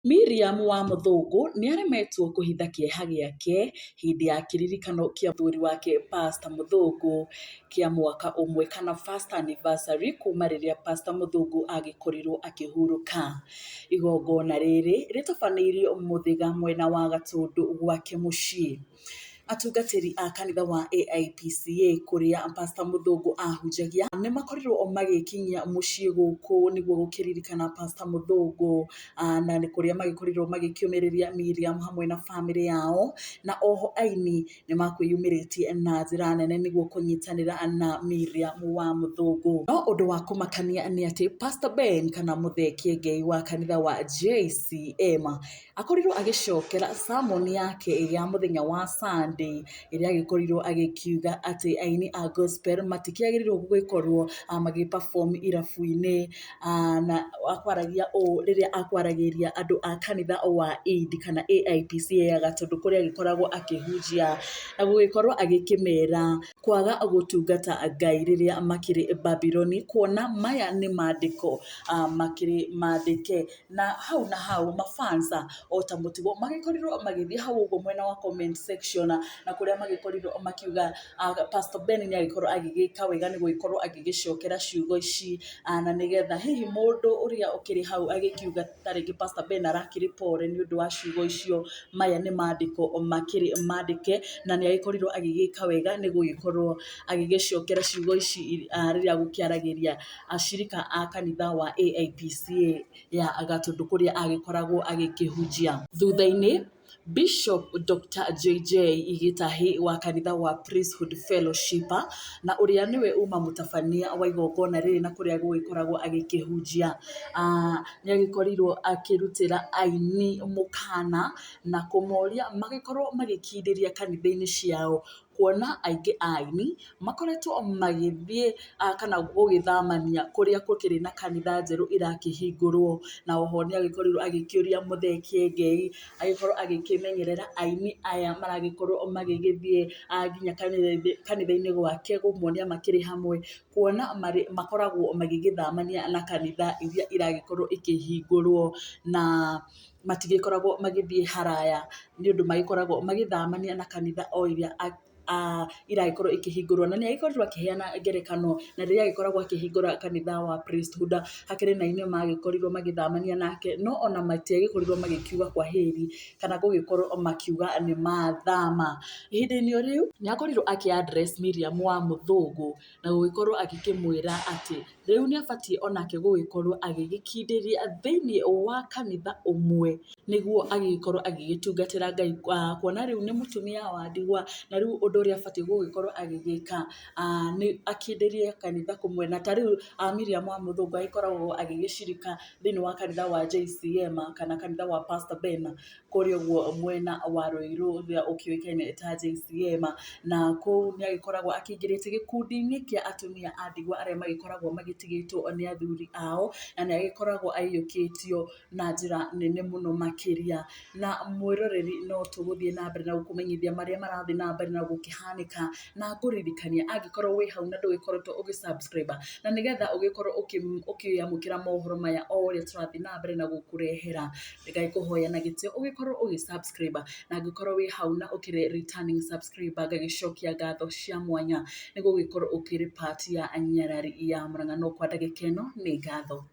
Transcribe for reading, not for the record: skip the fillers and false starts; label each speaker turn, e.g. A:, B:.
A: Miriam wa Muthũngũ nĩaremetwo kũhitha kĩeha gĩake hĩndĩ ya kĩririkano kĩa mũthuri wake Pastor Muthũngũ kĩa mwaka ũmwe kana first anniversary kuma rĩrĩa Pastor Muthũngũ agĩkorirwo akĩhurũka. Igongona rĩrĩ rĩtabanĩirio Mũthĩga mwena wa Gatũndũ gwake mũciĩ. Atungatĩri a kanitha wa AIPCA kũrĩa Pastor Muthũngũ ahunjagia nĩmakorirwo magĩkinyia mũciĩ gũkũ nĩguo gũkĩririkana Pastor Muthũngũ, na nĩ kũrĩa magĩkorirwo magĩkĩũmĩrĩria Miriam hamwe na bamĩrĩ yao, na oho aini nĩmakwĩyumĩrĩtie na njĩra nene nĩguo kũnyitanĩra na Miriam wa Muthũngũ. No ũndũ wa kũmakania nĩ atĩ Pastor Ben kana Mũthee Kĩengei wa kanitha wa JCM akorirwo agĩcokera sermon yake ya mũthenya wa Sunday ĩrĩa agĩkorirwo agĩkiuga atĩ aini a gospel matikĩagĩrĩirwo gũgĩkorwo magĩ-perform irabu-inĩ, na akwaragia ũũ rĩrĩa akwaragĩria andũ a kanitha wa Eid kana AIPCA ya Gatũndũ kũrĩa agĩkoragwo akĩhunjia na gũgĩkorwo agĩkĩmera kwaga gũtungata Ngai rĩrĩa makĩrĩ Babyloni, kuona maya nĩ mandĩko makĩrĩ mandĩke. Na hau mafans o ta mũtugo magĩkorirwo magĩthiĩ hau ũguo mwena wa comment section na kũrĩa magĩkorirwo makiuga Pastor Ben nĩagĩkorwo agĩgĩka wega nĩ gũgĩkorwo agĩgĩcokera ciugo ici, na nĩgetha hihi mũndũ ũrĩa ũkĩrĩ hau agĩkiuga ta rĩngĩ Pastor Ben arakĩrĩ pore nĩ ũndũ wa ciugo icio, maya nĩ mandĩko makĩrĩ mandĩke na nĩagĩkorirwo agĩgĩka wega nĩ gũgĩkorwo agĩgĩcokera ciugo ici rĩrĩa gũkĩaragĩria acirika a kanitha wa AIPCA ya Gatũndũ kũrĩa agĩkoragwo agĩkĩhunjia. Thutha-inĩ Bishop Dr. JJ Igĩtahi wa kanitha wa Priesthood Fellowship na ũrĩa nĩwe uma mũtabania wa igongona rĩrĩ na kũrĩa gũgĩkoragwo agĩkĩhunjia, nĩagĩkorirwo akĩrutĩra aini mũkana na kũmoria magĩkorwo magĩkindĩria kanitha-inĩ ciao, kuona aingĩ a aini makoretwo magĩthiĩ kana gũgĩthamania kũrĩa gũkĩrĩ na kanitha njerũ irakĩhingũrwo. Na oho nĩagĩkorirwo agĩkĩũria Mũthee Kĩengei agĩkorwo agĩkĩmenyerera aini aya maragĩkorwo magĩgĩthiĩ nginya kanitha-inĩ gwake kũmonia makĩrĩ hamwe, kuona makoragwo magĩgĩthamania na kanitha iria iragĩkorwo ikĩhingũrwo na matigĩkoragwo magĩthiĩ haraya, nĩũndũ magĩkoragwo magĩthamania na kanitha o iria iragĩkorwo ikĩhingũrwo. Na nĩagĩkorirwo akĩheana ngerekano na rĩrĩa agĩkoragwo akĩhingũra kanitha wa Priesthood hakĩrĩ na aini magĩkorirwo magĩthamania nake, no ona matiagĩkorirwo magĩkiuga kwaheri kana gũgĩkorwo makiuga nĩ mathama. Ihinda-inĩ o rĩu nĩakorirwo akĩ-address Miriam wa Muthũngũ na gũgĩkorwo agĩkĩmwĩra atĩ rĩu nĩabatiĩ onake gũgĩkorwo agĩgĩkindĩria thĩinĩ wa kanitha ũmwe nĩguo agĩgĩkorwo agĩgĩtungatĩra Ngai, kuona rĩu nĩ mũtumia wa ndigwa na rĩu ũndũ ũrĩa abatiĩ gũgĩkorwo agĩgĩka nĩ akindĩrie kanitha kũmwe. Na ta rĩu Miriam wa Muthũngũ agĩkoragwo agĩgĩcirika thĩinĩ wa kanitha wa JCM kana kanitha wa Pastor Ben kũrĩa ũguo mwena wa Rũirũ ũrĩa ũkĩũĩkaine ta JCM, na kũu nĩagĩkoragwo akĩingĩrĩte gĩkundi-inĩ kĩa atumia a ndigwa arĩa magĩkoragwo magĩtigĩtwo nĩ athuri ao, na nĩagĩkoragwo aiyũkĩtio na njĩra nene mũno makĩria. Na mwĩroreri no tũgũthiĩ na mbere na gũkũmenyithia marĩa marathiĩ na mbere na gũkĩhanĩka, na ngũririkania angĩkorwo wĩ hau na ndũgĩkoretwo ũgĩ-subscribe na nĩgetha ũgĩkorwo ũkĩamũkĩra mohoro maya o ũrĩa tũrathiĩ na mbere na gũkũrehera, ngagĩkũhoya na gĩtĩo ũgĩkorwo ũgĩ-subscribe, na angĩkorwo wĩ hau na ũkĩrĩ returning subscriber ngagĩcokia ngatho cia mwanya nĩ gũgĩkorwo ũkĩrĩ part ya nyarari ya Mũrang'a. No kwa ndagĩka ĩno nĩ ngatho.